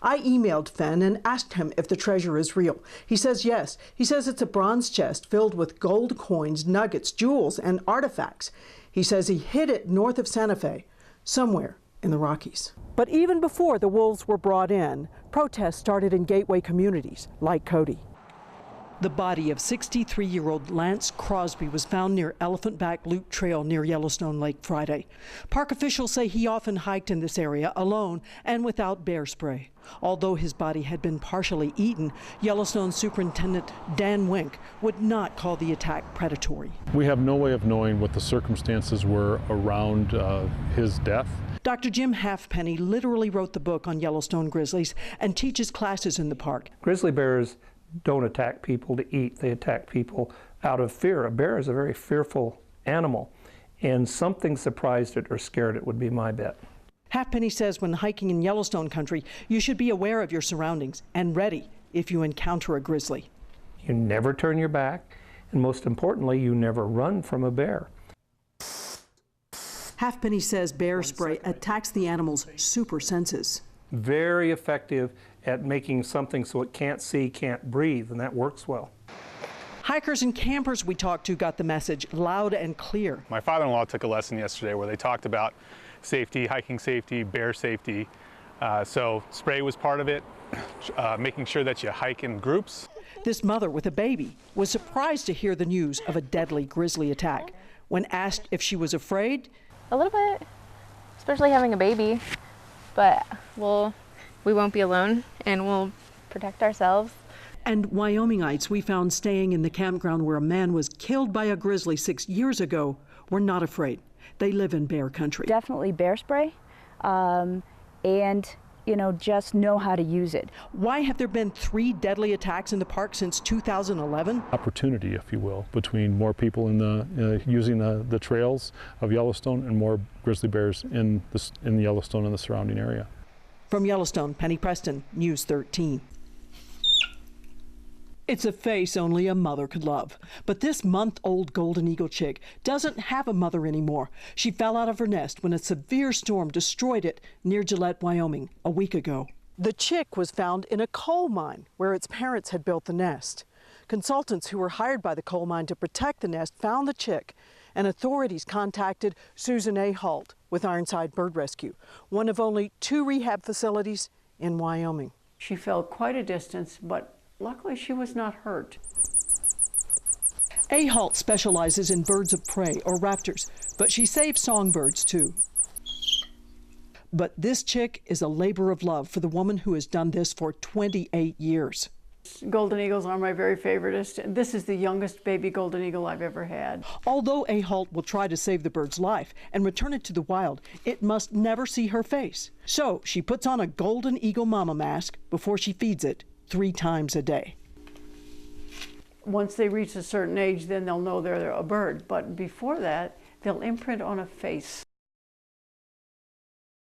I emailed Fenn and asked him if the treasure is real. He says yes. He says it's a bronze chest filled with gold coins, nuggets, jewels, and artifacts. He says he hid it north of Santa Fe, somewhere in the Rockies. But even before the wolves were brought in, protests started in gateway communities like Cody. The body of 63-year-old Lance Crosby was found near Elephant Back Loop Trail near Yellowstone Lake Friday. Park officials say he often hiked in this area alone and without bear spray. Although his body had been partially eaten, Yellowstone Superintendent Dan Wink would not call the attack predatory. We have no way of knowing what the circumstances were around his death. Dr. Jim Halfpenny literally wrote the book on Yellowstone grizzlies and teaches classes in the park. Grizzly bears don't attack people to eat. They attack people out of fear. A bear is a very fearful animal, and something surprised it or scared it would be my bet. Halfpenny says when hiking in Yellowstone country, you should be aware of your surroundings and ready if you encounter a grizzly. You never turn your back, and most importantly, you never run from a bear. Halfpenny says bear spray attacks the animal's super senses. Very effective at making something so it can't see, can't breathe, and that works well. Hikers and campers we talked to got the message loud and clear. My father-in-law took a lesson yesterday where they talked about safety, hiking safety, bear safety. So spray was part of it, making sure that you hike in groups. This mother with a baby was surprised to hear the news of a deadly grizzly attack. When asked if she was afraid, a little bit, especially having a baby, but we won't be alone and we'll protect ourselves. And Wyomingites we found staying in the campground where a man was killed by a grizzly 6 years ago were not afraid. They live in bear country. Definitely bear spray, and just know how to use it. Why have there been 3 deadly attacks in the park since 2011? Opportunity, if you will, between more people in using the trails of Yellowstone and more grizzly bears in Yellowstone and the surrounding area. From Yellowstone, Penny Preston, News 13. It's a face only a mother could love. But this month-old golden eagle chick doesn't have a mother anymore. She fell out of her nest when a severe storm destroyed it near Gillette, Wyoming, a week ago. The chick was found in a coal mine where its parents had built the nest. Consultants who were hired by the coal mine to protect the nest found the chick, and authorities contacted Susan A. Halt with Ironside Bird Rescue, one of only 2 rehab facilities in Wyoming. She fell quite a distance, but luckily she was not hurt. A. Halt specializes in birds of prey or raptors, but she saves songbirds too. But this chick is a labor of love for the woman who has done this for 28 years. Golden eagles are my very favoriteest. This is the youngest baby golden eagle I've ever had. Although A. Halt will try to save the bird's life and return it to the wild, it must never see her face. So she puts on a golden eagle mama mask before she feeds it 3 times a day. Once they reach a certain age, then they'll know they're a bird. But before that, they'll imprint on a face.